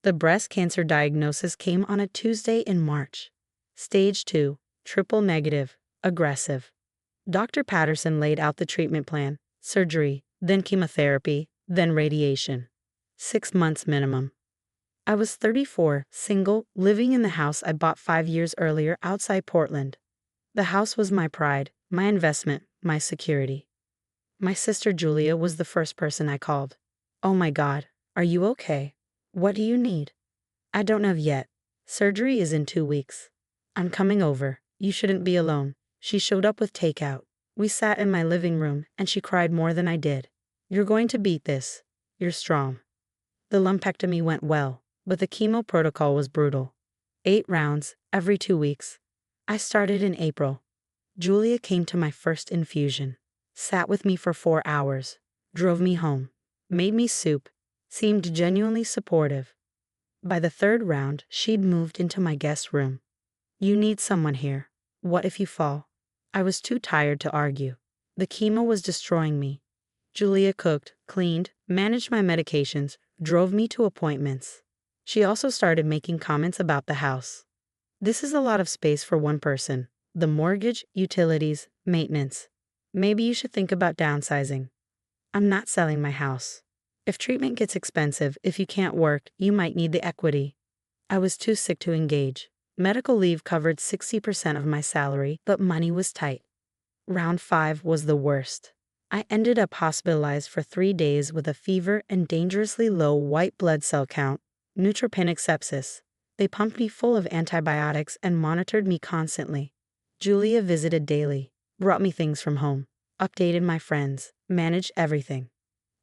The breast cancer diagnosis came on a Tuesday in March. Stage 2, triple negative, aggressive. Dr. Patterson laid out the treatment plan: surgery, then chemotherapy, then radiation. 6 months minimum. I was 34, single, living in the house I bought 5 years earlier outside Portland. The house was my pride, my investment, my security. My sister Julia was the first person I called. "Oh my God, are you okay? What do you need?" "I don't know yet. Surgery is in 2 weeks. I'm coming over. You shouldn't be alone." She showed up with takeout. We sat in my living room, and she cried more than I did. "You're going to beat this. You're strong." The lumpectomy went well, but the chemo protocol was brutal. 8 rounds, every 2 weeks. I started in April. Julia came to my first infusion, sat with me for 4 hours, drove me home, made me soup, seemed genuinely supportive. By the 3rd round, she'd moved into my guest room. "You need someone here. What if you fall?" I was too tired to argue. The chemo was destroying me. Julia cooked, cleaned, managed my medications, drove me to appointments. She also started making comments about the house. "This is a lot of space for one person. The mortgage, utilities, maintenance. Maybe you should think about downsizing." "I'm not selling my house. If treatment gets expensive, if you can't work, you might need the equity." I was too sick to engage. Medical leave covered 60% of my salary, but money was tight. Round 5 was the worst. I ended up hospitalized for 3 days with a fever and dangerously low white blood cell count, neutropenic sepsis. They pumped me full of antibiotics and monitored me constantly. Julia visited daily, brought me things from home, updated my friends, managed everything,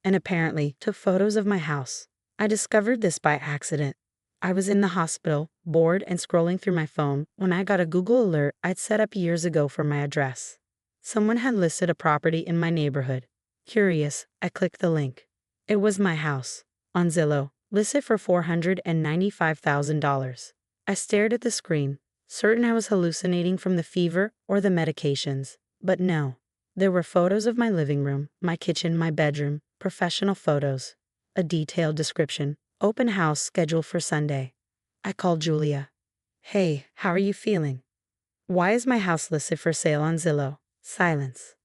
and apparently took photos of my house. I discovered this by accident. I was in the hospital, bored and scrolling through my phone, when I got a Google alert I'd set up years ago for my address. Someone had listed a property in my neighborhood. Curious, I clicked the link. It was my house, on Zillow, listed for $495,000. I stared at the screen, certain I was hallucinating from the fever or the medications. But no. There were photos of my living room, my kitchen, my bedroom, professional photos, a detailed description. Open house scheduled for Sunday. I called Julia. "Hey, how are you feeling? Why is my house listed for sale on Zillow?" Silence.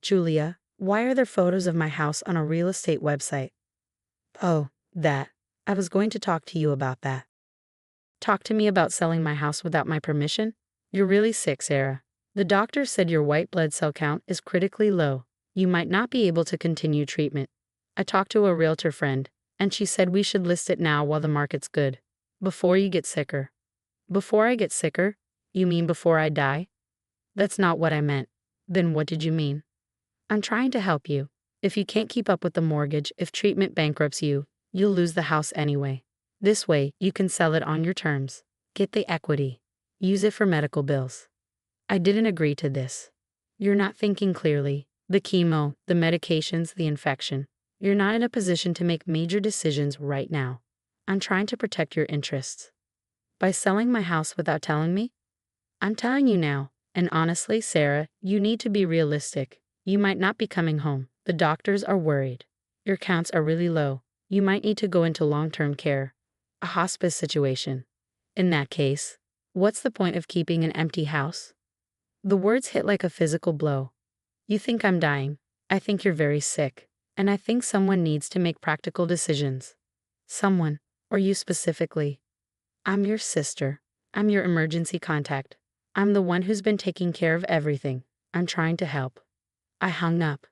"Julia, why are there photos of my house on a real estate website?" "Oh, that. I was going to talk to you about that." "Talk to me about selling my house without my permission? You're really sick, Sarah. The doctor said your white blood cell count is critically low. You might not be able to continue treatment. I talked to a realtor friend, and she said we should list it now while the market's good. Before you get sicker." "Before I get sicker? You mean before I die?" "That's not what I meant." "Then what did you mean?" "I'm trying to help you. If you can't keep up with the mortgage, if treatment bankrupts you, you'll lose the house anyway. This way, you can sell it on your terms. Get the equity. Use it for medical bills." I didn't agree to this. "You're not thinking clearly. The chemo, the medications, the infection. You're not in a position to make major decisions right now. I'm trying to protect your interests." "By selling my house without telling me?" "I'm telling you now. And honestly, Sarah, you need to be realistic. You might not be coming home. The doctors are worried. Your counts are really low. You might need to go into long-term care, a hospice situation. In that case, what's the point of keeping an empty house?" The words hit like a physical blow. "You think I'm dying. I think you're very sick. And I think someone needs to make practical decisions." "Someone, or you specifically?" "I'm your sister. I'm your emergency contact. I'm the one who's been taking care of everything. I'm trying to help." I hung up.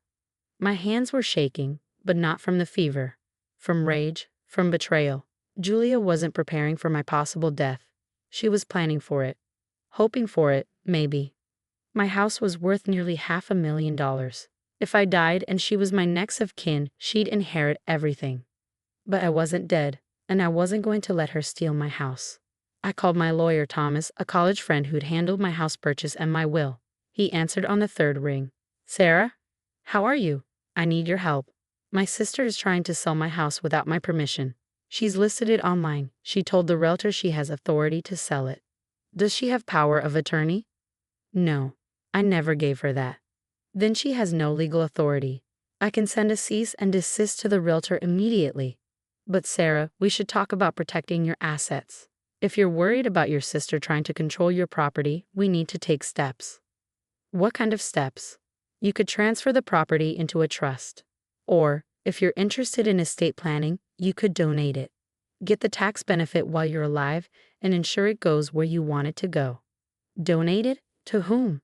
My hands were shaking, but not from the fever. From rage, from betrayal. Julia wasn't preparing for my possible death. She was planning for it. Hoping for it, maybe. My house was worth nearly $500,000. If I died and she was my next of kin, she'd inherit everything. But I wasn't dead, and I wasn't going to let her steal my house. I called my lawyer Thomas, a college friend who'd handled my house purchase and my will. He answered on the 3rd ring. "Sarah? How are you? I need your help. My sister is trying to sell my house without my permission. She's listed it online. She told the realtor she has authority to sell it." "Does she have power of attorney?" "No, I never gave her that." "Then she has no legal authority. I can send a cease and desist to the realtor immediately." But Sarah, we should talk about protecting your assets. If you're worried about your sister trying to control your property, we need to take steps. What kind of steps? You could transfer the property into a trust. Or, if you're interested in estate planning, you could donate it. Get the tax benefit while you're alive and ensure it goes where you want it to go. Donate it? To whom?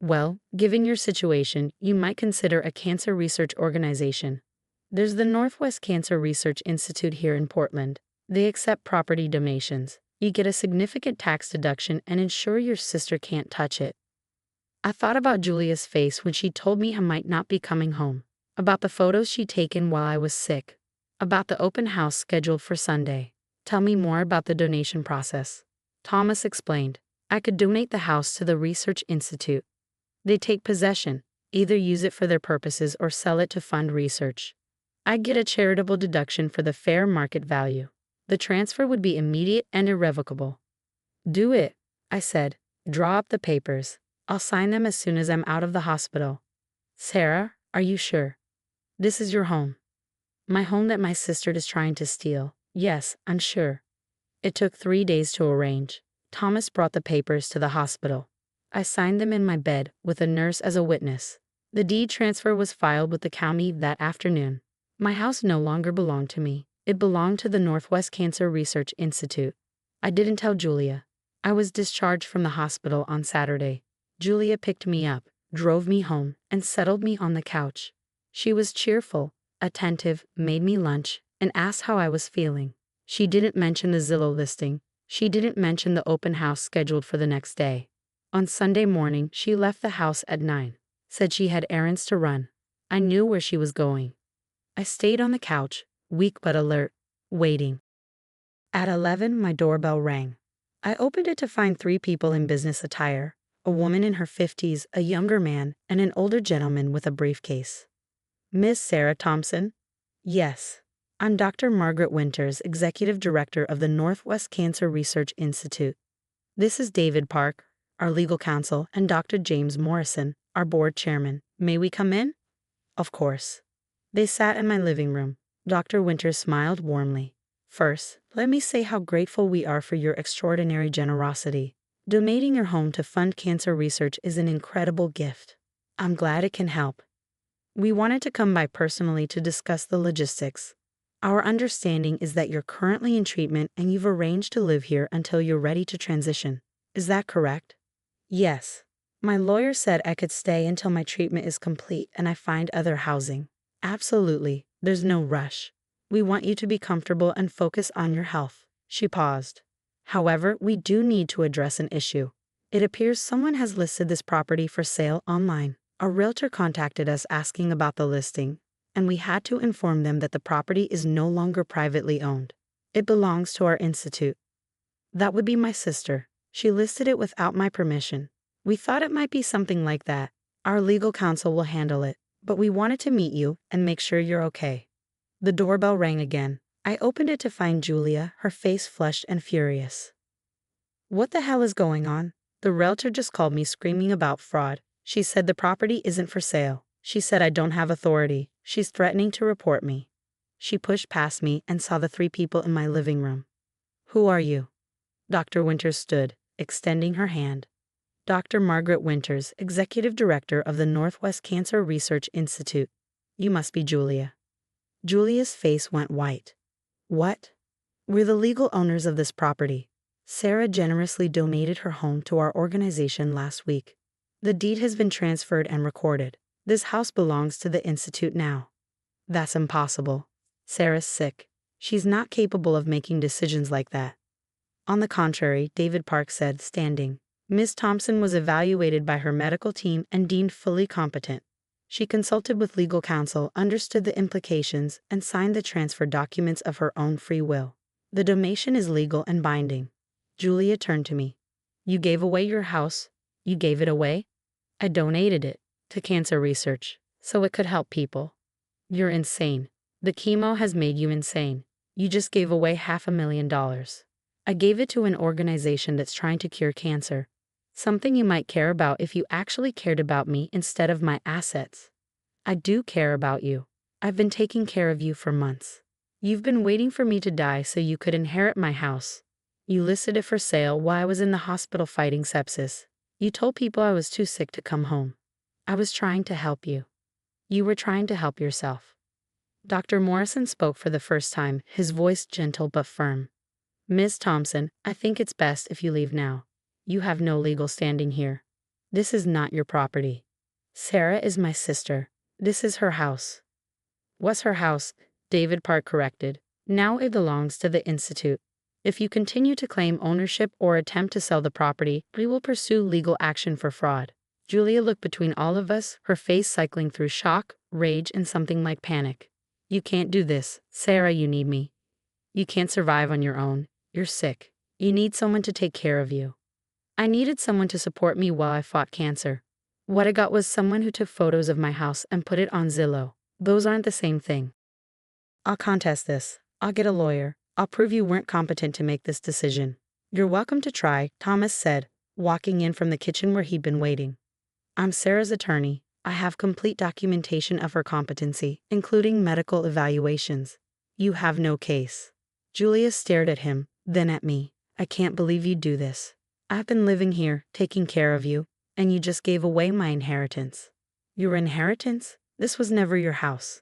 Well, given your situation, you might consider a cancer research organization. There's the Northwest Cancer Research Institute here in Portland. They accept property donations. You get a significant tax deduction and ensure your sister can't touch it. I thought about Julia's face when she told me I might not be coming home, about the photos she'd taken while I was sick, about the open house scheduled for Sunday. Tell me more about the donation process. Thomas explained. I could donate the house to the Research Institute. They take possession, either use it for their purposes or sell it to fund research. I'd get a charitable deduction for the fair market value. The transfer would be immediate and irrevocable. Do it, I said. Draw up the papers. I'll sign them as soon as I'm out of the hospital. Sarah, are you sure? This is your home. My home that my sister is trying to steal. Yes, I'm sure. It took 3 days to arrange. Thomas brought the papers to the hospital. I signed them in my bed, with a nurse as a witness. The deed transfer was filed with the county that afternoon. My house no longer belonged to me. It belonged to the Northwest Cancer Research Institute. I didn't tell Julia. I was discharged from the hospital on Saturday. Julia picked me up, drove me home, and settled me on the couch. She was cheerful, attentive, made me lunch, and asked how I was feeling. She didn't mention the Zillow listing. She didn't mention the open house scheduled for the next day. On Sunday morning, she left the house at 9. Said she had errands to run. I knew where she was going. I stayed on the couch, weak but alert, waiting. At 11, my doorbell rang. I opened it to find 3 people in business attire, a woman in her 50s, a younger man, and an older gentleman with a briefcase. Miss Sarah Thompson? Yes. I'm Dr. Margaret Winters, Executive Director of the Northwest Cancer Research Institute. This is David Park, our legal counsel, and Dr. James Morrison, our board chairman. May we come in? Of course. They sat in my living room. Dr. Winters smiled warmly. First, let me say how grateful we are for your extraordinary generosity. Donating your home to fund cancer research is an incredible gift. I'm glad it can help. We wanted to come by personally to discuss the logistics. Our understanding is that you're currently in treatment and you've arranged to live here until you're ready to transition. Is that correct? Yes. My lawyer said I could stay until my treatment is complete and I find other housing. Absolutely. There's no rush. We want you to be comfortable and focus on your health. She paused. However, we do need to address an issue. It appears someone has listed this property for sale online. A realtor contacted us asking about the listing, and we had to inform them that the property is no longer privately owned. It belongs to our institute. That would be my sister. She listed it without my permission. We thought it might be something like that. Our legal counsel will handle it, but we wanted to meet you and make sure you're okay. The doorbell rang again. I opened it to find Julia, her face flushed and furious. What the hell is going on? The realtor just called me screaming about fraud. She said the property isn't for sale. She said I don't have authority. She's threatening to report me. She pushed past me and saw the 3 people in my living room. Who are you? Dr. Winters stood, extending her hand. Dr. Margaret Winters, Executive Director of the Northwest Cancer Research Institute. You must be Julia. Julia's face went white. What? We're the legal owners of this property. Sarah generously donated her home to our organization last week. The deed has been transferred and recorded. This house belongs to the institute now. That's impossible. Sarah's sick. She's not capable of making decisions like that. On the contrary, David Park said, standing. Ms. Thompson was evaluated by her medical team and deemed fully competent. She consulted with legal counsel, understood the implications, and signed the transfer documents of her own free will. The donation is legal and binding. Julia turned to me. You gave away your house? You gave it away? I donated it to cancer research, so it could help people. You're insane. The chemo has made you insane. You just gave away $500,000. I gave it to an organization that's trying to cure cancer. Something you might care about if you actually cared about me instead of my assets. I do care about you. I've been taking care of you for months. You've been waiting for me to die so you could inherit my house. You listed it for sale while I was in the hospital fighting sepsis. You told people I was too sick to come home. I was trying to help you. You were trying to help yourself. Dr. Morrison spoke for the first time, his voice gentle but firm. Ms. Thompson, I think it's best if you leave now. You have no legal standing here. This is not your property. Sarah is my sister. This is her house. Was her house, David Park corrected. Now it belongs to the Institute. If you continue to claim ownership or attempt to sell the property, we will pursue legal action for fraud. Julia looked between all of us, her face cycling through shock, rage, and something like panic. You can't do this, Sarah, you need me. You can't survive on your own. You're sick. You need someone to take care of you. I needed someone to support me while I fought cancer. What I got was someone who took photos of my house and put it on Zillow. Those aren't the same thing. I'll contest this. I'll get a lawyer. I'll prove you weren't competent to make this decision. You're welcome to try, Thomas said, walking in from the kitchen where he'd been waiting. I'm Sarah's attorney. I have complete documentation of her competency, including medical evaluations. You have no case. Julia stared at him, then at me. I can't believe you'd do this. I've been living here, taking care of you, and you just gave away my inheritance. Your inheritance? This was never your house.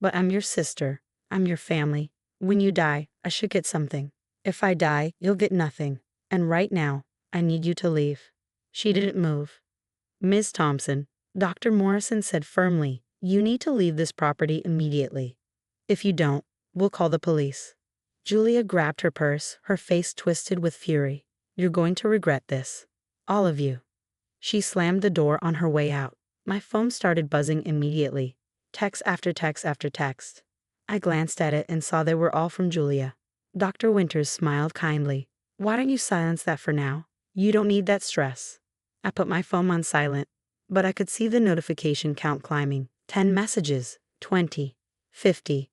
But I'm your sister. I'm your family. When you die, I should get something. If I die, you'll get nothing. And right now, I need you to leave. She didn't move. Ms. Thompson, Dr. Morrison said firmly, you need to leave this property immediately. If you don't, we'll call the police. Julia grabbed her purse, her face twisted with fury. You're going to regret this. All of you. She slammed the door on her way out. My phone started buzzing immediately. Text after text after text. I glanced at it and saw they were all from Julia. Dr. Winters smiled kindly. Why don't you silence that for now? You don't need that stress. I put my phone on silent, but I could see the notification count climbing. 10 messages, 20, 50.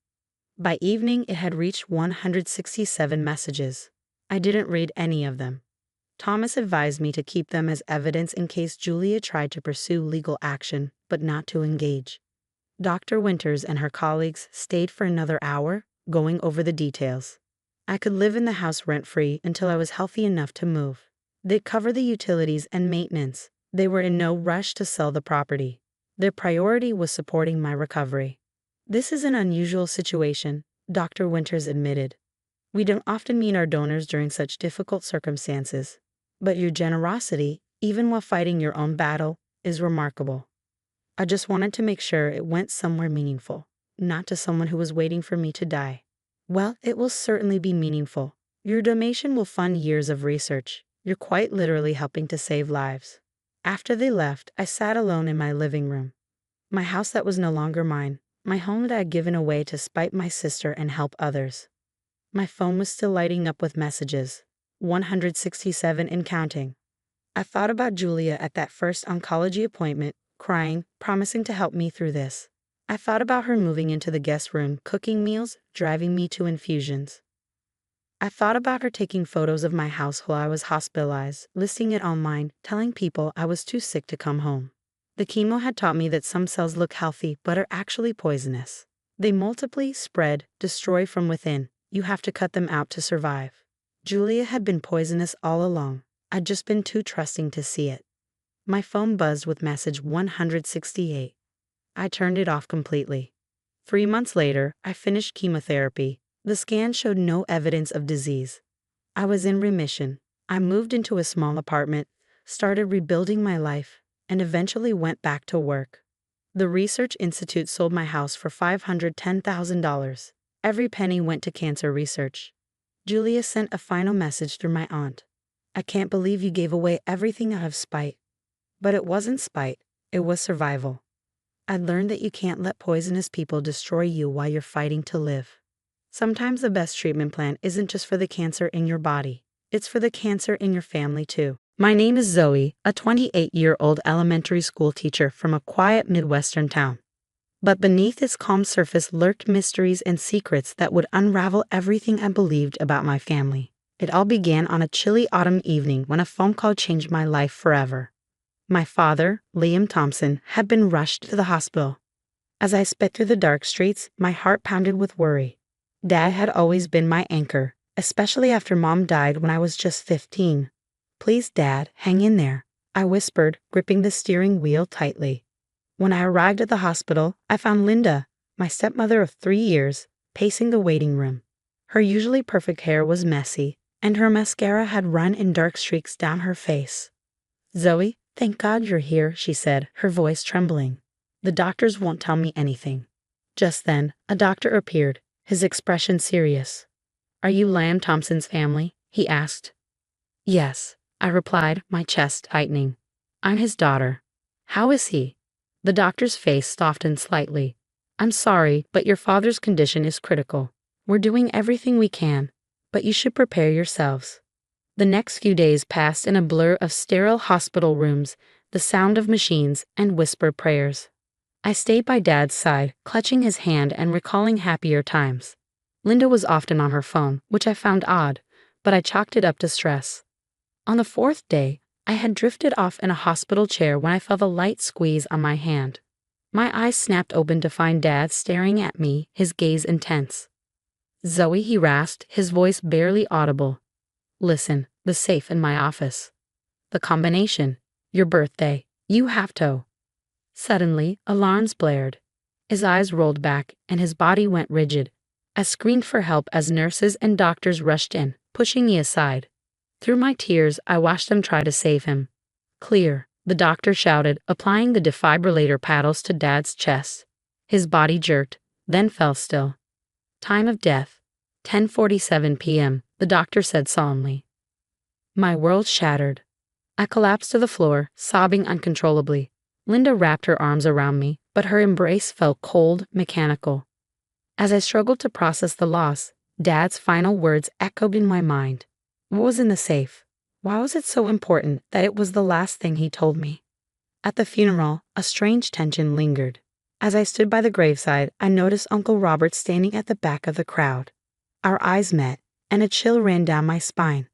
By evening, it had reached 167 messages. I didn't read any of them. Thomas advised me to keep them as evidence in case Julia tried to pursue legal action, but not to engage. Dr. Winters and her colleagues stayed for another hour, going over the details. I could live in the house rent-free until I was healthy enough to move. They'd cover the utilities and maintenance. They were in no rush to sell the property. Their priority was supporting my recovery. This is an unusual situation, Dr. Winters admitted. We don't often meet our donors during such difficult circumstances. But your generosity, even while fighting your own battle, is remarkable. I just wanted to make sure it went somewhere meaningful, not to someone who was waiting for me to die. Well, it will certainly be meaningful. Your donation will fund years of research. You're quite literally helping to save lives. After they left, I sat alone in my living room. My house that was no longer mine, my home that I had given away to spite my sister and help others. My phone was still lighting up with messages. 167 and counting. I thought about Julia at that first oncology appointment, crying, promising to help me through this. I thought about her moving into the guest room, cooking meals, driving me to infusions. I thought about her taking photos of my house while I was hospitalized, listing it online, telling people I was too sick to come home. The chemo had taught me that some cells look healthy but are actually poisonous. They multiply, spread, destroy from within. You have to cut them out to survive. Julia had been poisonous all along. I'd just been too trusting to see it. My phone buzzed with message 168. I turned it off completely. 3 months later, I finished chemotherapy. The scan showed no evidence of disease. I was in remission. I moved into a small apartment, started rebuilding my life, and eventually went back to work. The Research Institute sold my house for $510,000. Every penny went to cancer research. Julia sent a final message through my aunt. I can't believe you gave away everything out of spite. But it wasn't spite, it was survival. I learned that you can't let poisonous people destroy you while you're fighting to live. Sometimes the best treatment plan isn't just for the cancer in your body, it's for the cancer in your family too. My name is Zoe, a 28-year-old elementary school teacher from a quiet Midwestern town. But beneath its calm surface lurked mysteries and secrets that would unravel everything I believed about my family. It all began on a chilly autumn evening when a phone call changed my life forever. My father, Liam Thompson, had been rushed to the hospital. As I sped through the dark streets, my heart pounded with worry. Dad had always been my anchor, especially after Mom died when I was just 15. "Please, Dad, hang in there," I whispered, gripping the steering wheel tightly. When I arrived at the hospital, I found Linda, my stepmother of 3 years, pacing the waiting room. Her usually perfect hair was messy, and her mascara had run in dark streaks down her face. "Zoe, thank God you're here," she said, her voice trembling. "The doctors won't tell me anything." Just then, a doctor appeared, his expression serious. "Are you Lamb Thompson's family?" he asked. "Yes," I replied, my chest tightening. "I'm his daughter." "How is he?" The doctor's face softened slightly. "I'm sorry, but your father's condition is critical. We're doing everything we can, but you should prepare yourselves." The next few days passed in a blur of sterile hospital rooms, the sound of machines, and whispered prayers. I stayed by Dad's side, clutching his hand and recalling happier times. Linda was often on her phone, which I found odd, but I chalked it up to stress. On the 4th day, I had drifted off in a hospital chair when I felt a light squeeze on my hand. My eyes snapped open to find Dad staring at me, his gaze intense. "Zoe," he rasped, his voice barely audible. "Listen, the safe in my office. The combination. Your birthday. You have to." Suddenly, alarms blared. His eyes rolled back, and his body went rigid. I screamed for help as nurses and doctors rushed in, pushing me aside. Through my tears, I watched them try to save him. "Clear," the doctor shouted, applying the defibrillator paddles to Dad's chest. His body jerked, then fell still. "Time of death, 10:47 p.m., the doctor said solemnly. My world shattered. I collapsed to the floor, sobbing uncontrollably. Linda wrapped her arms around me, but her embrace felt cold, mechanical. As I struggled to process the loss, Dad's final words echoed in my mind. What was in the safe? Why was it so important that it was the last thing he told me? At the funeral, a strange tension lingered. As I stood by the graveside, I noticed Uncle Robert standing at the back of the crowd. Our eyes met, and a chill ran down my spine.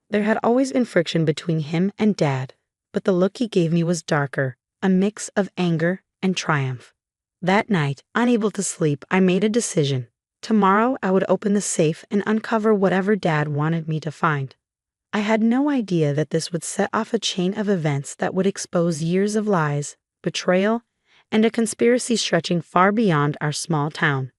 There had always been friction between him and Dad, but the look he gave me was darker, a mix of anger and triumph. That night, unable to sleep, I made a decision. Tomorrow I would open the safe and uncover whatever Dad wanted me to find. I had no idea that this would set off a chain of events that would expose years of lies, betrayal, and a conspiracy stretching far beyond our small town.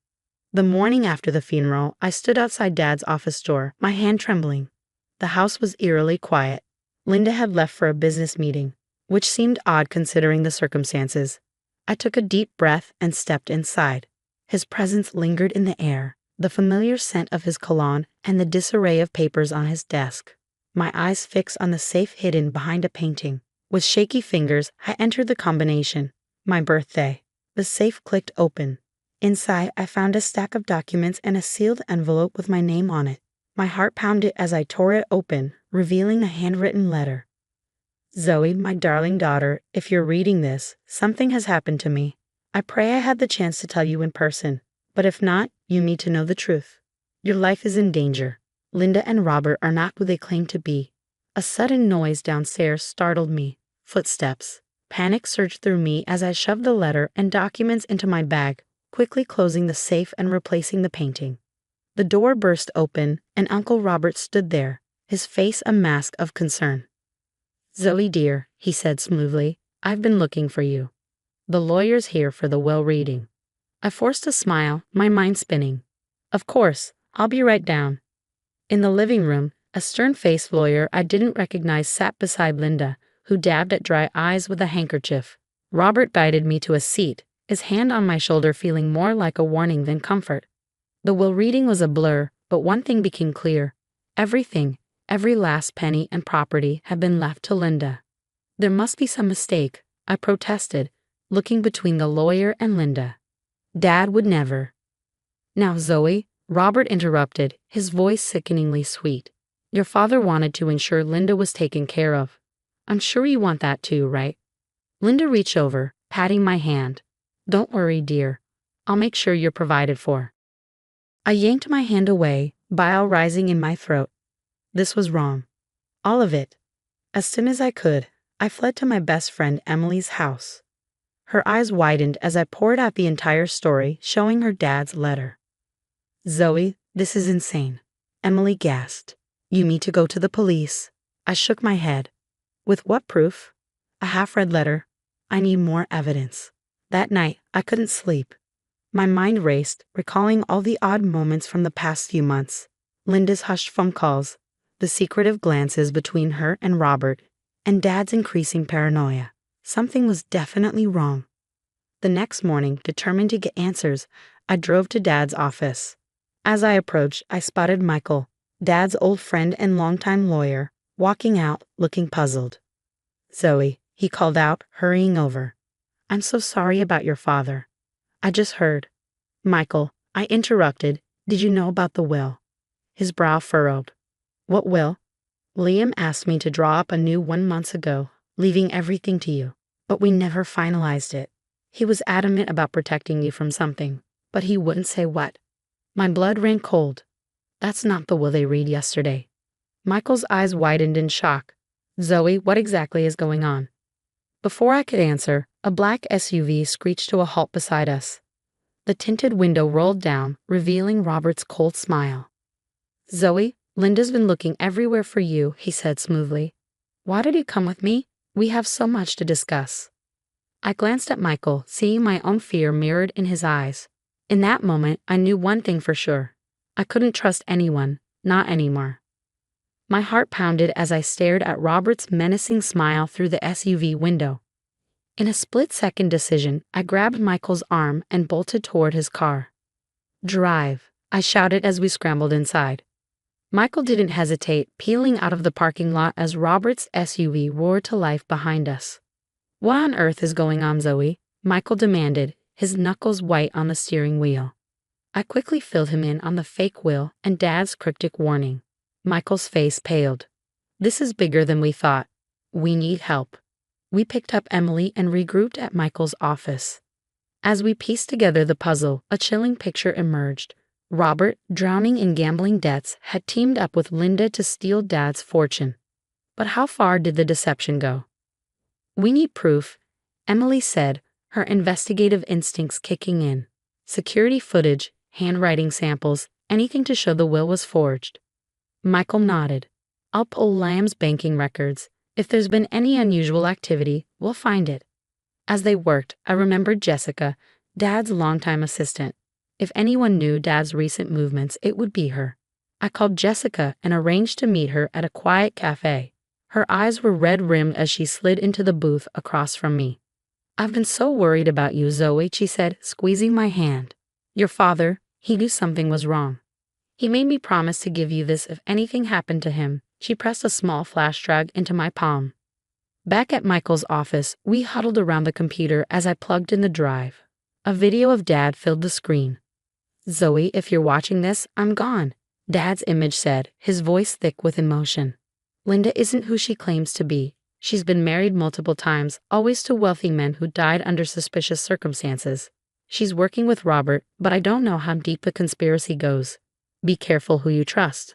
The morning after the funeral, I stood outside Dad's office door, my hand trembling. The house was eerily quiet. Linda had left for a business meeting, which seemed odd considering the circumstances. I took a deep breath and stepped inside. His presence lingered in the air, the familiar scent of his cologne and the disarray of papers on his desk. My eyes fixed on the safe hidden behind a painting. With shaky fingers, I entered the combination. My birthday. The safe clicked open. Inside, I found a stack of documents and a sealed envelope with my name on it. My heart pounded as I tore it open, revealing a handwritten letter. "Zoe, my darling daughter, if you're reading this, something has happened to me. I pray I had the chance to tell you in person, but if not, you need to know the truth. Your life is in danger. Linda and Robert are not who they claim to be." A sudden noise downstairs startled me. Footsteps. Panic surged through me as I shoved the letter and documents into my bag, quickly closing the safe and replacing the painting. The door burst open, and Uncle Robert stood there, his face a mask of concern. "Zoe dear," he said smoothly, "I've been looking for you. The lawyer's here for the will reading." I forced a smile, my mind spinning. "Of course, I'll be right down." In the living room, a stern-faced lawyer I didn't recognize sat beside Linda, who dabbed at dry eyes with a handkerchief. Robert guided me to a seat, his hand on my shoulder feeling more like a warning than comfort. The will reading was a blur, but one thing became clear. Everything, every last penny and property had been left to Linda. There must be some mistake, I protested, looking between the lawyer and Linda. Dad would never. "Now, Zoe," Robert interrupted, his voice sickeningly sweet. "Your father wanted to ensure Linda was taken care of. I'm sure you want that too, right?" Linda reached over, patting my hand. "Don't worry, dear. I'll make sure you're provided for." I yanked my hand away, bile rising in my throat. This was wrong. All of it. As soon as I could, I fled to my best friend Emily's house. Her eyes widened as I poured out the entire story, showing her Dad's letter. Zoe, this is insane. Emily gasped. You need to go to the police. I shook my head. With what proof? A half-read letter. I need more evidence. That night, I couldn't sleep. My mind raced, recalling all the odd moments from the past few months. Linda's hushed phone calls, the secretive glances between her and Robert, and Dad's increasing paranoia. Something was definitely wrong. The next morning, determined to get answers, I drove to Dad's office. As I approached, I spotted Michael, Dad's old friend and longtime lawyer, walking out, looking puzzled. Zoe, he called out, hurrying over. I'm so sorry about your father. I just heard. Michael, I interrupted. Did you know about the will? His brow furrowed. What will? Liam asked me to draw up a new one months ago, leaving everything to you. But we never finalized it. He was adamant about protecting you from something, but he wouldn't say what. My blood ran cold. That's not the will they read yesterday. Michael's eyes widened in shock. Zoe, what exactly is going on? Before I could answer, a black SUV screeched to a halt beside us. The tinted window rolled down, revealing Robert's cold smile. Zoe, Linda's been looking everywhere for you, he said smoothly. Why did you come with me? We have so much to discuss. I glanced at Michael, seeing my own fear mirrored in his eyes. In that moment, I knew one thing for sure. I couldn't trust anyone, not anymore. My heart pounded as I stared at Robert's menacing smile through the SUV window. In a split-second decision, I grabbed Michael's arm and bolted toward his car. Drive, I shouted as we scrambled inside. Michael didn't hesitate, peeling out of the parking lot as Robert's SUV roared to life behind us. What on earth is going on, Zoe? Michael demanded, his knuckles white on the steering wheel. I quickly filled him in on the fake will and Dad's cryptic warning. Michael's face paled. This is bigger than we thought. We need help. We picked up Emily and regrouped at Michael's office. As we pieced together the puzzle, a chilling picture emerged. Robert, drowning in gambling debts, had teamed up with Linda to steal Dad's fortune. But how far did the deception go? We need proof, Emily said, her investigative instincts kicking in. Security footage, handwriting samples, anything to show the will was forged. Michael nodded. I'll pull Liam's banking records. If there's been any unusual activity, we'll find it. As they worked, I remembered Jessica, Dad's longtime assistant. If anyone knew Dad's recent movements, it would be her. I called Jessica and arranged to meet her at a quiet cafe. Her eyes were red-rimmed as she slid into the booth across from me. I've been so worried about you, Zoe, she said, squeezing my hand. Your father, he knew something was wrong. He made me promise to give you this if anything happened to him. She pressed a small flash drive into my palm. Back at Michael's office, we huddled around the computer as I plugged in the drive. A video of Dad filled the screen. Zoe, if you're watching this, I'm gone, Dad's image said, his voice thick with emotion. Linda isn't who she claims to be. She's been married multiple times, always to wealthy men who died under suspicious circumstances. She's working with Robert, but I don't know how deep the conspiracy goes. Be careful who you trust.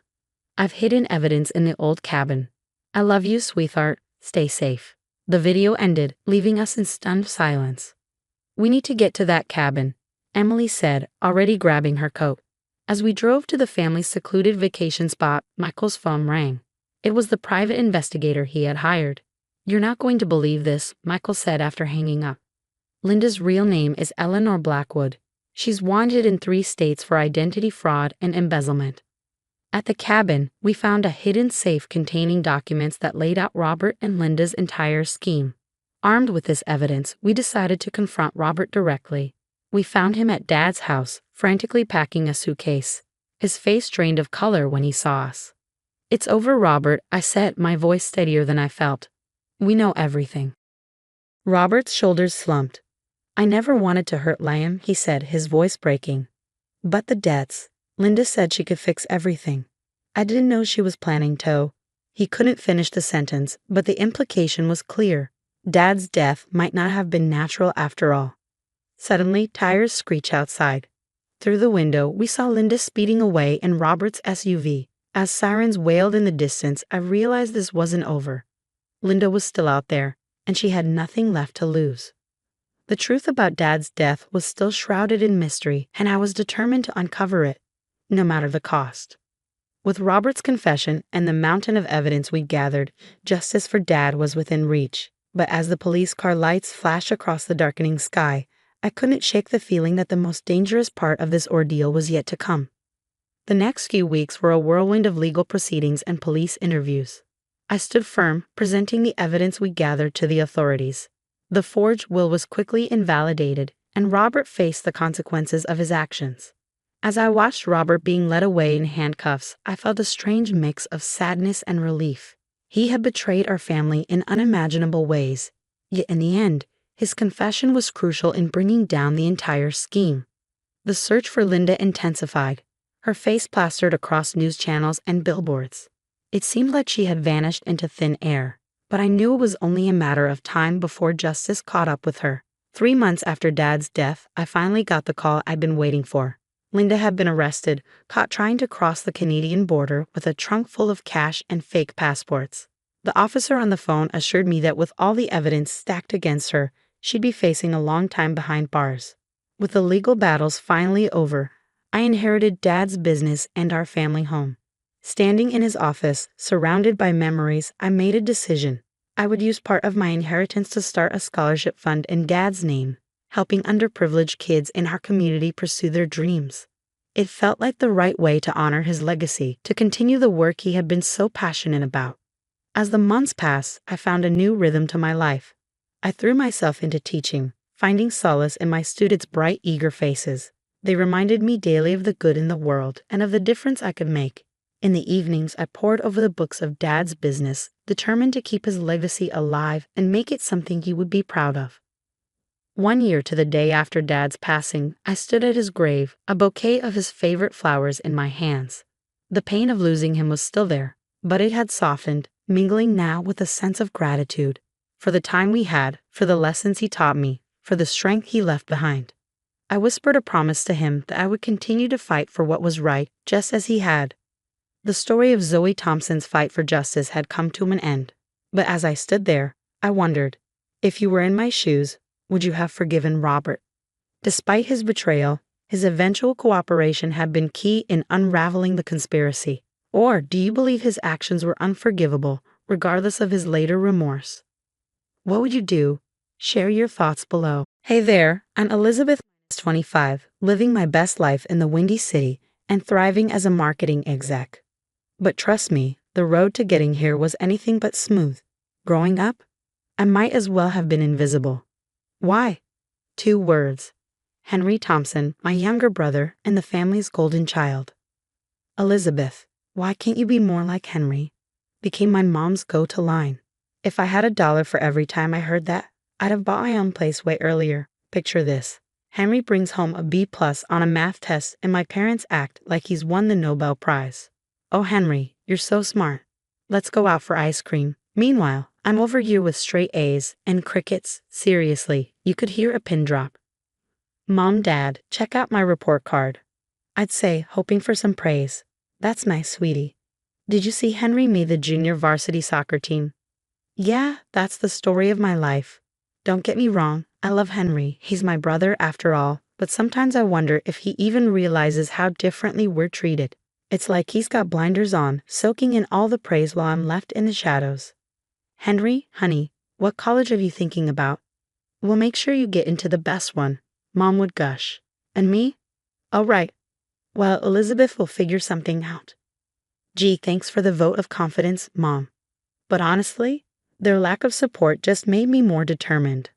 I've hidden evidence in the old cabin. I love you, sweetheart. Stay safe. The video ended, leaving us in stunned silence. We need to get to that cabin, Emily said, already grabbing her coat. As we drove to the family's secluded vacation spot, Michael's phone rang. It was the private investigator he had hired. You're not going to believe this, Michael said after hanging up. Linda's real name is Eleanor Blackwood. She's wanted in 3 states for identity fraud and embezzlement. At the cabin, we found a hidden safe containing documents that laid out Robert and Linda's entire scheme. Armed with this evidence, we decided to confront Robert directly. We found him at Dad's house, frantically packing a suitcase. His face drained of color when he saw us. It's over, Robert, I said, my voice steadier than I felt. We know everything. Robert's shoulders slumped. I never wanted to hurt Liam, he said, his voice breaking. But the debts. Linda said she could fix everything. I didn't know she was planning to. He couldn't finish the sentence, but the implication was clear. Dad's death might not have been natural after all. Suddenly, tires screeched outside. Through the window, we saw Linda speeding away in Robert's SUV. As sirens wailed in the distance, I realized this wasn't over. Linda was still out there, and she had nothing left to lose. The truth about Dad's death was still shrouded in mystery, and I was determined to uncover it. no matter the cost. With Robert's confession and the mountain of evidence we'd gathered, justice for Dad was within reach. But as the police car lights flashed across the darkening sky, I couldn't shake the feeling that the most dangerous part of this ordeal was yet to come. The next few weeks were a whirlwind of legal proceedings and police interviews. I stood firm, presenting the evidence we gathered to the authorities. The forged will was quickly invalidated, and Robert faced the consequences of his actions. As I watched Robert being led away in handcuffs, I felt a strange mix of sadness and relief. He had betrayed our family in unimaginable ways, yet in the end, his confession was crucial in bringing down the entire scheme. The search for Linda intensified, her face plastered across news channels and billboards. It seemed like she had vanished into thin air, but I knew it was only a matter of time before justice caught up with her. 3 months after Dad's death, I finally got the call I'd been waiting for. Linda had been arrested, caught trying to cross the Canadian border with a trunk full of cash and fake passports. The officer on the phone assured me that with all the evidence stacked against her, she'd be facing a long time behind bars. With the legal battles finally over, I inherited Dad's business and our family home. Standing in his office, surrounded by memories, I made a decision. I would use part of my inheritance to start a scholarship fund in Dad's name, helping underprivileged kids in our community pursue their dreams. It felt like the right way to honor his legacy, to continue the work he had been so passionate about. As the months passed, I found a new rhythm to my life. I threw myself into teaching, finding solace in my students' bright, eager faces. They reminded me daily of the good in the world and of the difference I could make. In the evenings, I pored over the books of Dad's business, determined to keep his legacy alive and make it something he would be proud of. 1 year to the day after Dad's passing, I stood at his grave, a bouquet of his favorite flowers in my hands. The pain of losing him was still there, but it had softened, mingling now with a sense of gratitude for the time we had, for the lessons he taught me, for the strength he left behind. I whispered a promise to him that I would continue to fight for what was right, just as he had. The story of Zoe Thompson's fight for justice had come to an end, but as I stood there, I wondered, if you were in my shoes, would you have forgiven Robert? Despite his betrayal, his eventual cooperation had been key in unraveling the conspiracy. Or do you believe his actions were unforgivable, regardless of his later remorse? What would you do? Share your thoughts below. Hey there, I'm Elizabeth, 25, living my best life in the Windy City and thriving as a marketing exec. But trust me, the road to getting here was anything but smooth. Growing up, I might as well have been invisible. Why? 2 words. Henry Thompson, my younger brother, and the family's golden child. Elizabeth, why can't you be more like Henry? Became my mom's go-to line. If I had $1 for every time I heard that, I'd have bought my own place way earlier. Picture this. Henry brings home a B+ on a math test and my parents act like he's won the Nobel Prize. Oh, Henry, you're so smart. Let's go out for ice cream. Meanwhile, I'm over here with straight A's and crickets. Seriously, you could hear a pin drop. Mom, Dad, check out my report card. I'd say, hoping for some praise. That's nice, sweetie. Did you see Henry made the junior varsity soccer team? Yeah, that's the story of my life. Don't get me wrong, I love Henry. He's my brother after all, but sometimes I wonder if he even realizes how differently we're treated. It's like he's got blinders on, soaking in all the praise while I'm left in the shadows. Henry, honey, what college are you thinking about? Well, make sure you get into the best one, Mom would gush. And me? Oh, right. Well, Elizabeth will figure something out. Gee, thanks for the vote of confidence, Mom. But honestly, their lack of support just made me more determined.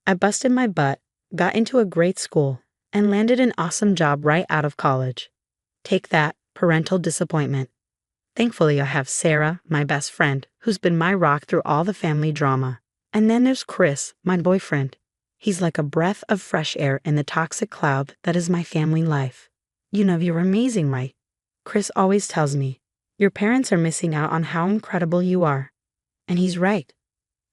I busted my butt, got into a great school, and landed an awesome job right out of college. Take that, parental disappointment. Thankfully, I have Sarah, my best friend, who's been my rock through all the family drama. And then there's Chris, my boyfriend. He's like a breath of fresh air in the toxic cloud that is my family life. You know you're amazing, right? Chris always tells me, your parents are missing out on how incredible you are. And he's right.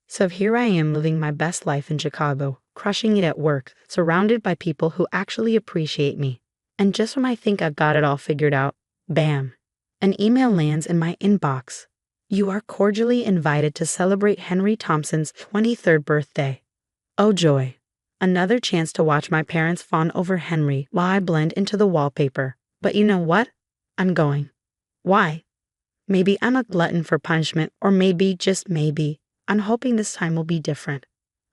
So here I am living my best life in Chicago, crushing it at work, surrounded by people who actually appreciate me. And just when I think I've got it all figured out, bam, an email lands in my inbox. You are cordially invited to celebrate Henry Thompson's 23rd birthday. Oh joy. Another chance to watch my parents fawn over Henry while I blend into the wallpaper. But you know what? I'm going. Why? Maybe I'm a glutton for punishment, or maybe, just maybe, I'm hoping this time will be different.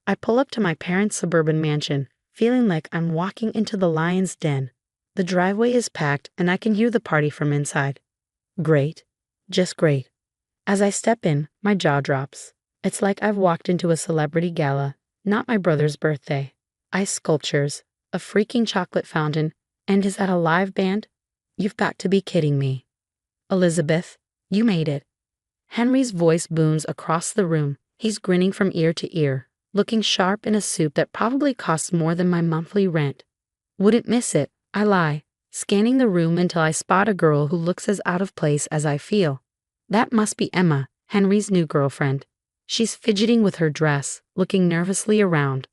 I pull up to my parents' suburban mansion, feeling like I'm walking into the lion's den. The driveway is packed and I can hear the party from inside. Great. Just great. As I step in, my jaw drops. It's like I've walked into a celebrity gala, not my brother's birthday. Ice sculptures, a freaking chocolate fountain, and is that a live band? You've got to be kidding me. Elizabeth, you made it. Henry's voice booms across the room. He's grinning from ear to ear, looking sharp in a suit that probably costs more than my monthly rent. Wouldn't miss it, I lie, scanning the room until I spot a girl who looks as out of place as I feel. That must be Emma, Henry's new girlfriend. She's fidgeting with her dress, looking nervously around.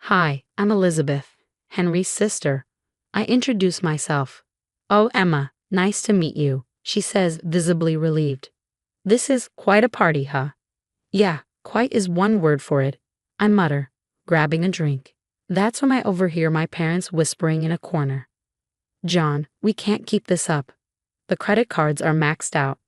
Hi, I'm Elizabeth, Henry's sister. I introduce myself. Oh, Emma, nice to meet you, she says, visibly relieved. This is quite a party, huh? Yeah, quite is one word for it, I mutter, grabbing a drink. That's when I overhear my parents whispering in a corner. John, we can't keep this up. The credit cards are maxed out.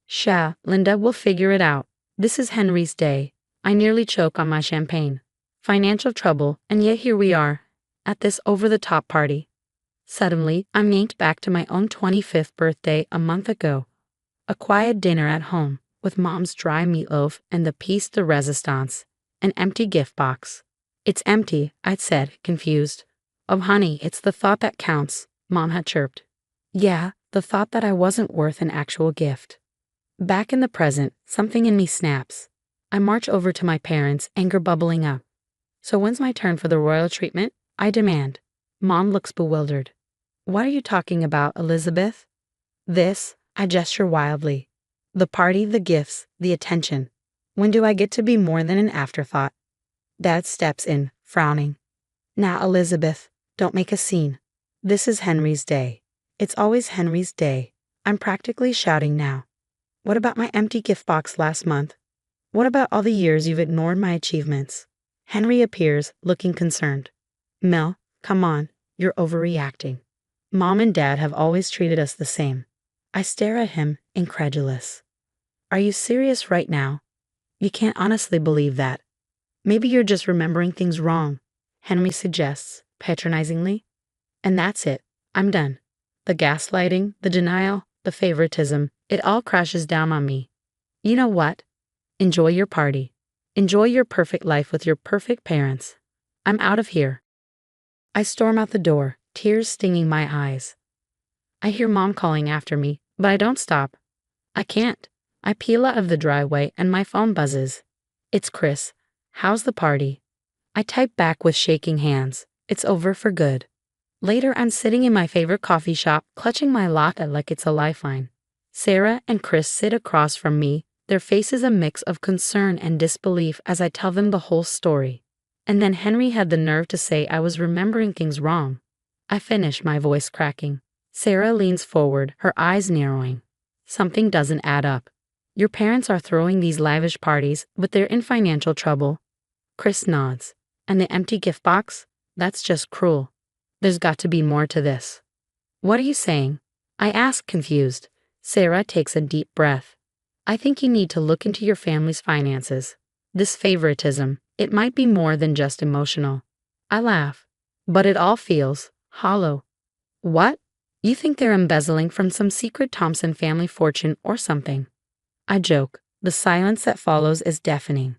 Sha, Linda, we'll figure it out. This is Henry's day. I nearly choke on my champagne. Financial trouble, and yet here we are, at this over-the-top party. Suddenly, I'm yanked back to my own 25th birthday a month ago. A quiet dinner at home, with Mom's dry meatloaf and the piece de resistance, an empty gift box. It's empty, I'd said, confused. Oh honey, it's the thought that counts, Mom had chirped. Yeah, the thought that I wasn't worth an actual gift. Back in the present, something in me snaps. I march over to my parents, anger bubbling up. So when's my turn for the royal treatment? I demand. Mom looks bewildered. What are you talking about, Elizabeth? This, I gesture wildly. The party, the gifts, the attention. When do I get to be more than an afterthought? Dad steps in, frowning. Now, Elizabeth, don't make a scene. This is Henry's day. It's always Henry's day. I'm practically shouting now. What about my empty gift box last month? What about all the years you've ignored my achievements? Henry appears, looking concerned. Mel, come on, you're overreacting. Mom and Dad have always treated us the same. I stare at him, incredulous. Are you serious right now? You can't honestly believe that. Maybe you're just remembering things wrong, Henry suggests, patronizingly. And that's it. I'm done. The gaslighting, the denial, the favoritism, it all crashes down on me. You know what? Enjoy your party. Enjoy your perfect life with your perfect parents. I'm out of here. I storm out the door, tears stinging my eyes. I hear Mom calling after me, but I don't stop. I can't. I peel out of the driveway and my phone buzzes. It's Chris. How's the party? I type back with shaking hands. It's over for good. Later, I'm sitting in my favorite coffee shop, clutching my latte like it's a lifeline. Sarah and Chris sit across from me, their faces a mix of concern and disbelief as I tell them the whole story. And then Henry had the nerve to say I was remembering things wrong. I finish, my voice cracking. Sarah leans forward, her eyes narrowing. Something doesn't add up. Your parents are throwing these lavish parties, but they're in financial trouble. Chris nods. And the empty gift box? That's just cruel. There's got to be more to this. What are you saying? I ask, confused. Sarah takes a deep breath. I think you need to look into your family's finances. This favoritism, it might be more than just emotional. I laugh. But it all feels hollow. What? You think they're embezzling from some secret Thompson family fortune or something? I joke. The silence that follows is deafening.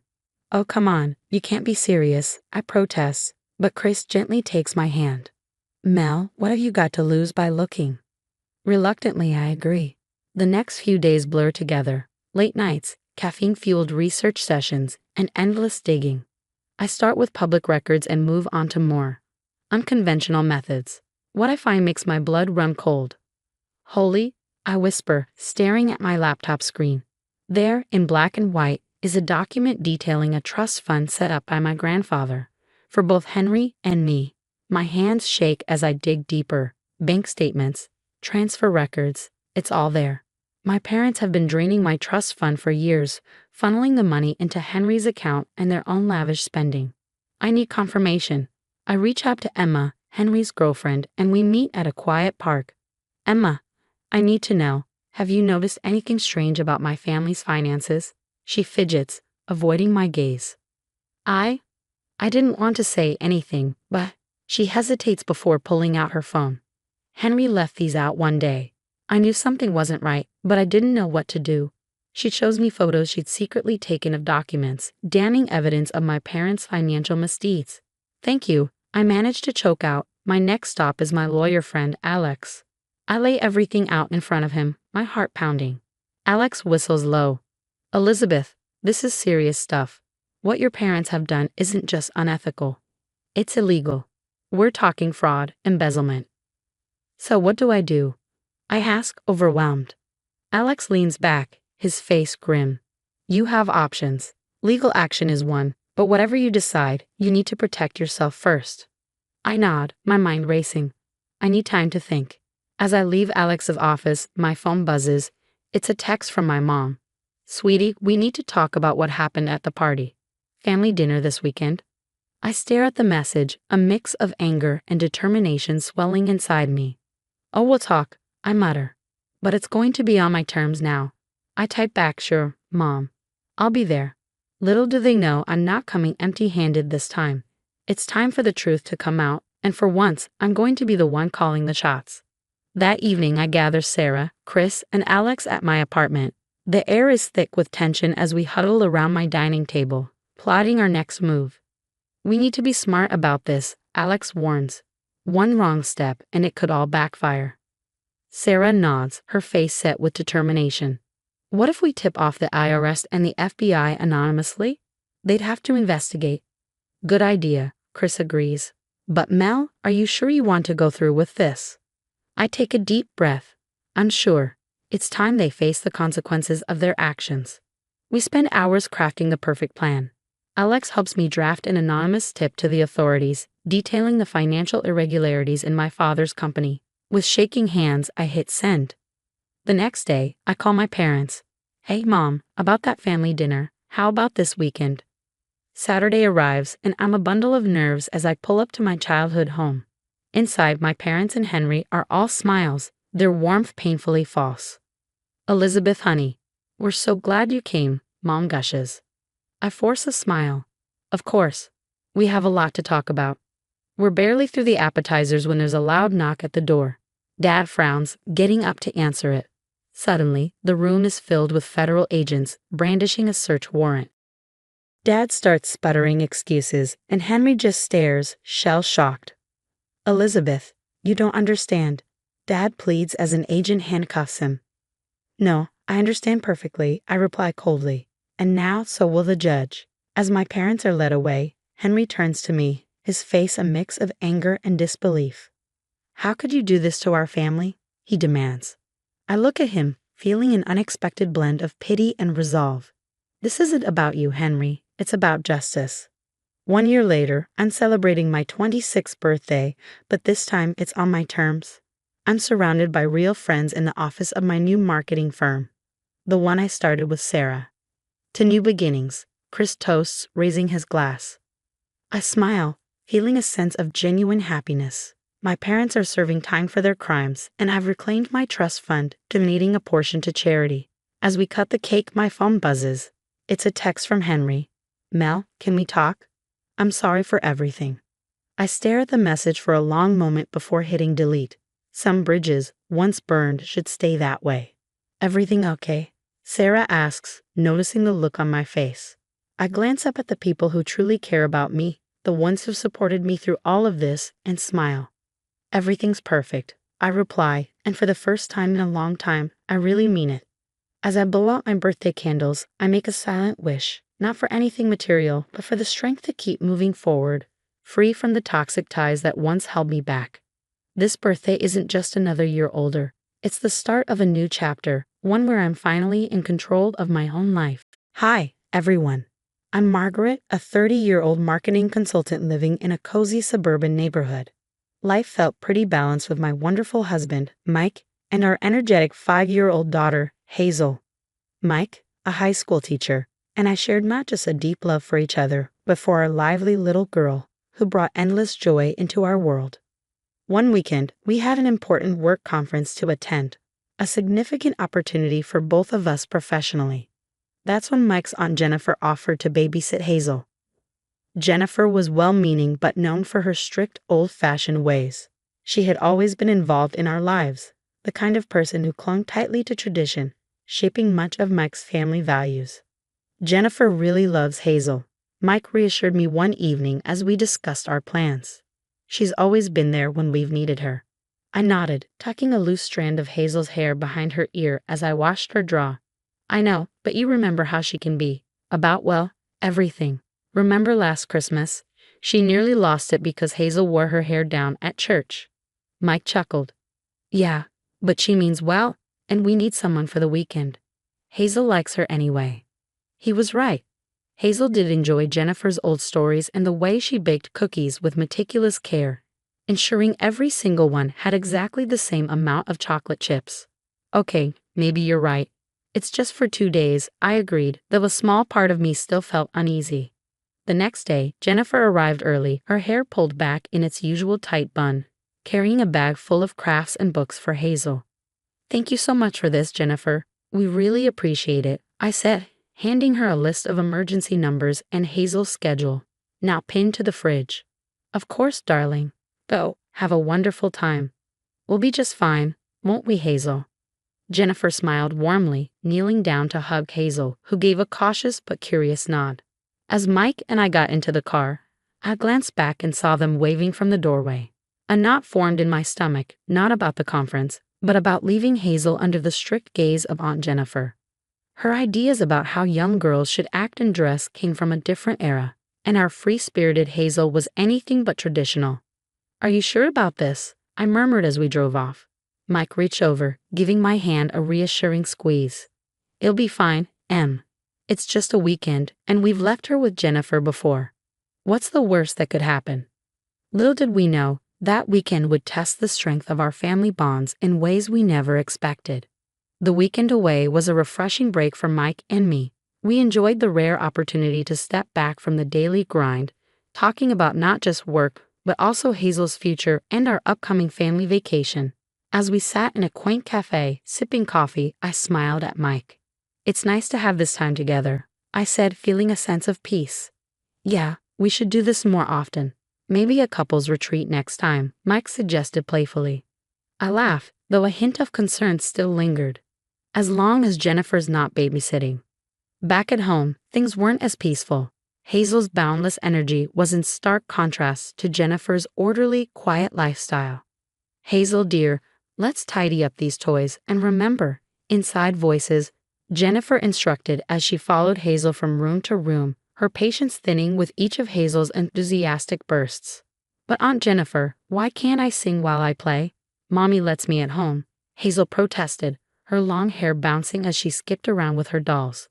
Oh, come on, you can't be serious, I protest, but Chris gently takes my hand. Mel, what have you got to lose by looking? Reluctantly, I agree. The next few days blur together. Late nights, caffeine-fueled research sessions, and endless digging. I start with public records and move on to more unconventional methods. What I find makes my blood run cold. Holy, I whisper, staring at my laptop screen. There, in black and white, is a document detailing a trust fund set up by my grandfather, for both Henry and me. My hands shake as I dig deeper. Bank statements, transfer records, it's all there. My parents have been draining my trust fund for years, funneling the money into Henry's account and their own lavish spending. I need confirmation. I reach out to Emma, Henry's girlfriend, and we meet at a quiet park. Emma, I need to know. Have you noticed anything strange about my family's finances? She fidgets, avoiding my gaze. I didn't want to say anything, but she hesitates before pulling out her phone. Henry left these out one day. I knew something wasn't right, but I didn't know what to do. She shows me photos she'd secretly taken of documents, damning evidence of my parents' financial misdeeds. Thank you, I managed to choke out. My next stop is my lawyer friend, Alex. I lay everything out in front of him, my heart pounding. Alex whistles low. Elizabeth, this is serious stuff. What your parents have done isn't just unethical. It's illegal. We're talking fraud, embezzlement. So what do I do? I ask, overwhelmed. Alex leans back, his face grim. You have options. Legal action is one, but whatever you decide, you need to protect yourself first. I nod, my mind racing. I need time to think. As I leave Alex's office, my phone buzzes. It's a text from my mom. Sweetie, we need to talk about what happened at the party. Family dinner this weekend. I stare at the message, a mix of anger and determination swelling inside me. Oh, we'll talk, I mutter. But it's going to be on my terms now. I type back, sure, Mom. I'll be there. Little do they know I'm not coming empty-handed this time. It's time for the truth to come out, and for once, I'm going to be the one calling the shots. That evening I gather Sarah, Chris, and Alex at my apartment. The air is thick with tension as we huddle around my dining table, plotting our next move. We need to be smart about this, Alex warns. One wrong step and it could all backfire. Sarah nods, her face set with determination. What if we tip off the IRS and the FBI anonymously? They'd have to investigate. Good idea, Chris agrees. But Mel, are you sure you want to go through with this? I take a deep breath. I'm sure. It's time they face the consequences of their actions. We spend hours crafting the perfect plan. Alex helps me draft an anonymous tip to the authorities, detailing the financial irregularities in my father's company. With shaking hands, I hit send. The next day, I call my parents. Hey, Mom, about that family dinner, how about this weekend? Saturday arrives, and I'm a bundle of nerves as I pull up to my childhood home. Inside, my parents and Henry are all smiles, their warmth painfully false. Elizabeth, honey, we're so glad you came, Mom gushes. I force a smile. Of course. We have a lot to talk about. We're barely through the appetizers when there's a loud knock at the door. Dad frowns, getting up to answer it. Suddenly, the room is filled with federal agents, brandishing a search warrant. Dad starts sputtering excuses, and Henry just stares, shell-shocked. Elizabeth, you don't understand. Dad pleads as an agent handcuffs him. No, I understand perfectly, I reply coldly. And now so will the judge. As my parents are led away, Henry turns to me, his face a mix of anger and disbelief. How could you do this to our family? He demands. I look at him, feeling an unexpected blend of pity and resolve. This isn't about you, Henry. It's about justice. 1 year later, I'm celebrating my 26th birthday, but this time it's on my terms. I'm surrounded by real friends in the office of my new marketing firm, the one I started with Sarah. To new beginnings, Chris toasts, raising his glass. I smile, feeling a sense of genuine happiness. My parents are serving time for their crimes, and I've reclaimed my trust fund, donating a portion to charity. As we cut the cake, my phone buzzes. It's a text from Henry. Mel, can we talk? I'm sorry for everything. I stare at the message for a long moment before hitting delete. Some bridges, once burned, should stay that way. Everything okay? Sarah asks, noticing the look on my face. I glance up at the people who truly care about me, the ones who supported me through all of this, and smile. Everything's perfect, I reply, and for the first time in a long time, I really mean it. As I blow out my birthday candles, I make a silent wish, not for anything material, but for the strength to keep moving forward, free from the toxic ties that once held me back. This birthday isn't just another year older. It's the start of a new chapter, one where I'm finally in control of my own life. Hi, everyone. I'm Margaret, a 30-year-old marketing consultant living in a cozy suburban neighborhood. Life felt pretty balanced with my wonderful husband, Mike, and our energetic 5-year-old daughter, Hazel. Mike, a high school teacher, and I shared not just a deep love for each other, but for our lively little girl, who brought endless joy into our world. One weekend, we had an important work conference to attend. A significant opportunity for both of us professionally. That's when Mike's Aunt Jennifer offered to babysit Hazel. Jennifer was well-meaning but known for her strict, old-fashioned ways. She had always been involved in our lives, the kind of person who clung tightly to tradition, shaping much of Mike's family values. Jennifer really loves Hazel, Mike reassured me one evening as we discussed our plans. She's always been there when we've needed her. I nodded, tucking a loose strand of Hazel's hair behind her ear as I watched her draw. I know, but you remember how she can be. About, well, everything. Remember last Christmas? She nearly lost it because Hazel wore her hair down at church. Mike chuckled. Yeah, but she means well, and we need someone for the weekend. Hazel likes her anyway. He was right. Hazel did enjoy Jennifer's old stories and the way she baked cookies with meticulous care, ensuring every single one had exactly the same amount of chocolate chips. Okay, maybe you're right. It's just for 2 days, I agreed, though a small part of me still felt uneasy. The next day, Jennifer arrived early, her hair pulled back in its usual tight bun, carrying a bag full of crafts and books for Hazel. Thank you so much for this, Jennifer. We really appreciate it, I said, handing her a list of emergency numbers and Hazel's schedule, now pinned to the fridge. Of course, darling. Go, have a wonderful time. We'll be just fine, won't we, Hazel? Jennifer smiled warmly, kneeling down to hug Hazel, who gave a cautious but curious nod. As Mike and I got into the car, I glanced back and saw them waving from the doorway. A knot formed in my stomach, not about the conference, but about leaving Hazel under the strict gaze of Aunt Jennifer. Her ideas about how young girls should act and dress came from a different era, and our free-spirited Hazel was anything but traditional. Are you sure about this? I murmured as we drove off. Mike reached over, giving my hand a reassuring squeeze. It'll be fine, Em. It's just a weekend, and we've left her with Jennifer before. What's the worst that could happen? Little did we know, that weekend would test the strength of our family bonds in ways we never expected. The weekend away was a refreshing break for Mike and me. We enjoyed the rare opportunity to step back from the daily grind, talking about not just work, but also Hazel's future and our upcoming family vacation. As we sat in a quaint cafe, sipping coffee, I smiled at Mike. It's nice to have this time together, I said, feeling a sense of peace. Yeah, we should do this more often. Maybe a couple's retreat next time, Mike suggested playfully. I laughed, though a hint of concern still lingered. As long as Jennifer's not babysitting. Back at home, things weren't as peaceful. Hazel's boundless energy was in stark contrast to Jennifer's orderly, quiet lifestyle. Hazel, dear, let's tidy up these toys and remember, inside voices, Jennifer instructed as she followed Hazel from room to room, her patience thinning with each of Hazel's enthusiastic bursts. But Aunt Jennifer, why can't I sing while I play? Mommy lets me at home, Hazel protested, her long hair bouncing as she skipped around with her dolls.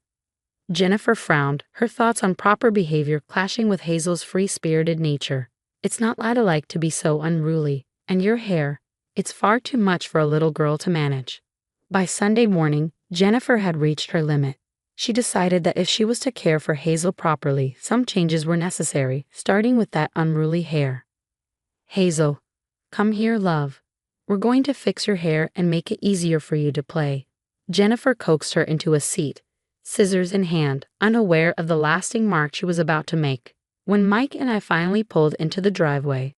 Jennifer frowned, her thoughts on proper behavior clashing with Hazel's free-spirited nature. It's not ladylike to be so unruly, and your hair, it's far too much for a little girl to manage. By Sunday morning, Jennifer had reached her limit. She decided that if she was to care for Hazel properly, some changes were necessary, starting with that unruly hair. Hazel, come here, love. We're going to fix your hair and make it easier for you to play. Jennifer coaxed her into a seat, scissors in hand, unaware of the lasting mark she was about to make, when Mike and I finally pulled into the driveway.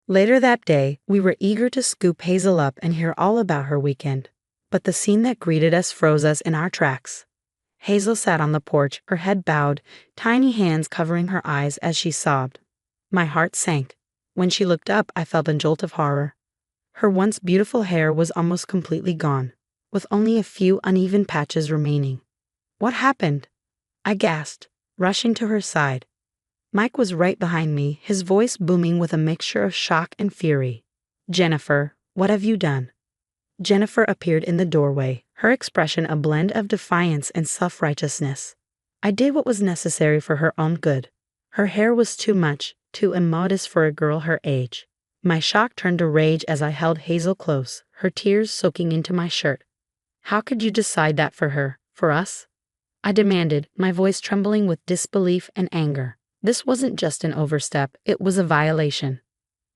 Later that day, we were eager to scoop Hazel up and hear all about her weekend, but the scene that greeted us froze us in our tracks. Hazel sat on the porch, her head bowed, tiny hands covering her eyes as she sobbed. My heart sank. When she looked up, I felt a jolt of horror. Her once beautiful hair was almost completely gone, with only a few uneven patches remaining. What happened? I gasped, rushing to her side. Mike was right behind me, his voice booming with a mixture of shock and fury. Jennifer, what have you done? Jennifer appeared in the doorway, her expression a blend of defiance and self-righteousness. I did what was necessary for her own good. Her hair was too much, too immodest for a girl her age. My shock turned to rage as I held Hazel close, her tears soaking into my shirt. How could you decide that for her, for us? I demanded, my voice trembling with disbelief and anger. This wasn't just an overstep, it was a violation.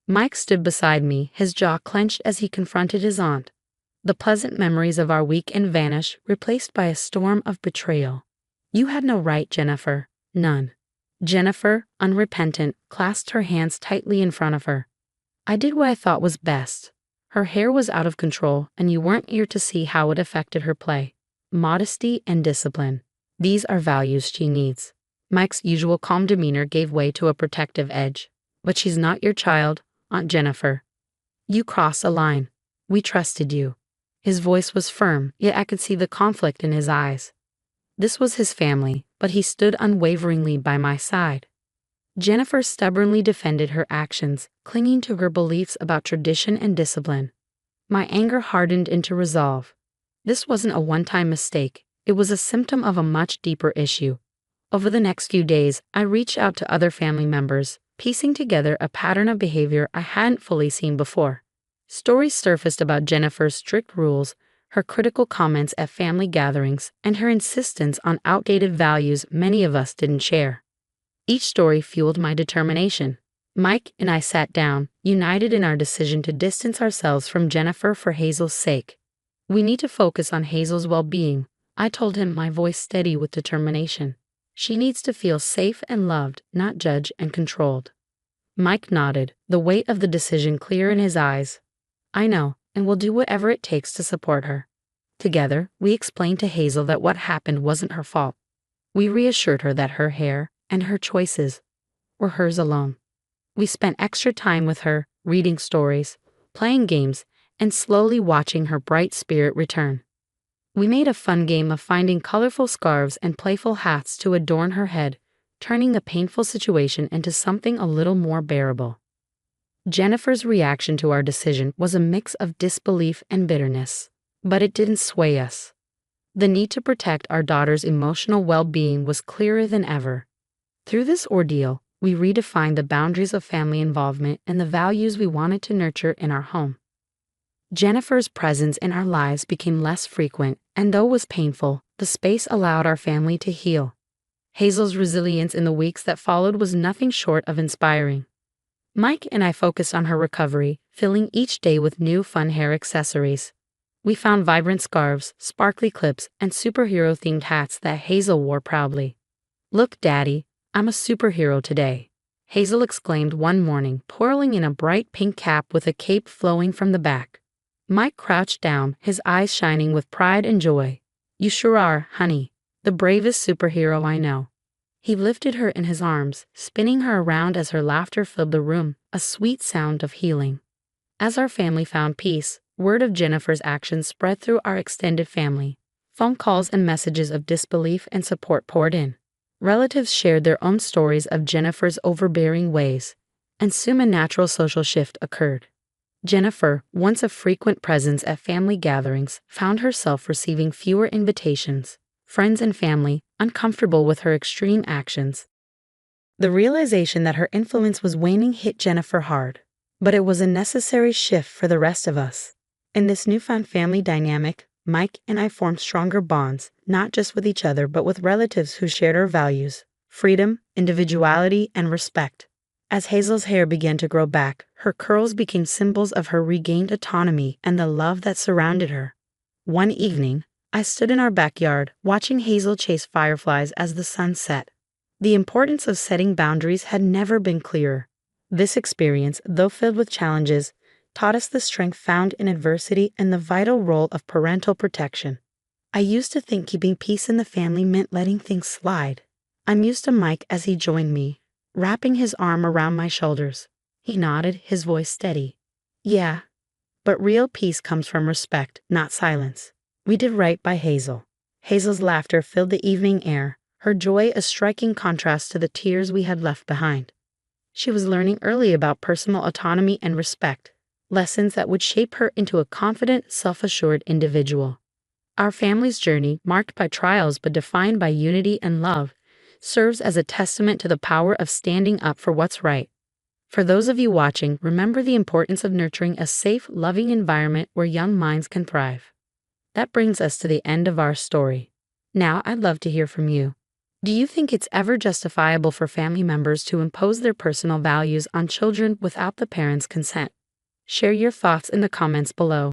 Mike stood beside me, his jaw clenched as he confronted his aunt. The pleasant memories of our weekend vanish, replaced by a storm of betrayal. You had no right, Jennifer. None. Jennifer, unrepentant, clasped her hands tightly in front of her. I did what I thought was best. Her hair was out of control, and you weren't here to see how it affected her play. Modesty and discipline. These are values she needs. Mike's usual calm demeanor gave way to a protective edge. But she's not your child, Aunt Jennifer. You crossed a line. We trusted you. His voice was firm, yet I could see the conflict in his eyes. This was his family, but he stood unwaveringly by my side. Jennifer stubbornly defended her actions, clinging to her beliefs about tradition and discipline. My anger hardened into resolve. This wasn't a one-time mistake, it was a symptom of a much deeper issue. Over the next few days, I reached out to other family members, piecing together a pattern of behavior I hadn't fully seen before. Stories surfaced about Jennifer's strict rules, her critical comments at family gatherings, and her insistence on outdated values many of us didn't share. Each story fueled my determination. Mike and I sat down, united in our decision to distance ourselves from Jennifer for Hazel's sake. We need to focus on Hazel's well-being, I told him, my voice steady with determination. She needs to feel safe and loved, not judged and controlled. Mike nodded, the weight of the decision clear in his eyes. I know, and we'll do whatever it takes to support her. Together, we explained to Hazel that what happened wasn't her fault. We reassured her that her hair and her choices were hers alone. We spent extra time with her, reading stories, playing games, and slowly watching her bright spirit return. We made a fun game of finding colorful scarves and playful hats to adorn her head, turning the painful situation into something a little more bearable. Jennifer's reaction to our decision was a mix of disbelief and bitterness, but it didn't sway us. The need to protect our daughter's emotional well-being was clearer than ever. Through this ordeal, we redefined the boundaries of family involvement and the values we wanted to nurture in our home. Jennifer's presence in our lives became less frequent, and though it was painful, the space allowed our family to heal. Hazel's resilience in the weeks that followed was nothing short of inspiring. Mike and I focused on her recovery, filling each day with new fun hair accessories. We found vibrant scarves, sparkly clips, and superhero-themed hats that Hazel wore proudly. "Look, Daddy, I'm a superhero today," Hazel exclaimed one morning, twirling in a bright pink cap with a cape flowing from the back. Mike crouched down, his eyes shining with pride and joy. "You sure are, honey. The bravest superhero I know." He lifted her in his arms, spinning her around as her laughter filled the room, a sweet sound of healing. As our family found peace, word of Jennifer's actions spread through our extended family. Phone calls and messages of disbelief and support poured in. Relatives shared their own stories of Jennifer's overbearing ways, and soon a natural social shift occurred. Jennifer, once a frequent presence at family gatherings, found herself receiving fewer invitations. Friends and family, uncomfortable with her extreme actions. The realization that her influence was waning hit Jennifer hard, but it was a necessary shift for the rest of us. In this newfound family dynamic, Mike and I formed stronger bonds, not just with each other but with relatives who shared our values: freedom, individuality, and respect. As Hazel's hair began to grow back, her curls became symbols of her regained autonomy and the love that surrounded her. One evening, I stood in our backyard, watching Hazel chase fireflies as the sun set. The importance of setting boundaries had never been clearer. This experience, though filled with challenges, taught us the strength found in adversity and the vital role of parental protection. I used to think keeping peace in the family meant letting things slide. I mused to Mike as he joined me, wrapping his arm around my shoulders. He nodded, his voice steady. "Yeah, but real peace comes from respect, not silence." We did right by Hazel. Hazel's laughter filled the evening air, her joy a striking contrast to the tears we had left behind. She was learning early about personal autonomy and respect, lessons that would shape her into a confident, self-assured individual. Our family's journey, marked by trials but defined by unity and love, serves as a testament to the power of standing up for what's right. For those of you watching, remember the importance of nurturing a safe, loving environment where young minds can thrive. That brings us to the end of our story. Now I'd love to hear from you. Do you think it's ever justifiable for family members to impose their personal values on children without the parents' consent? Share your thoughts in the comments below.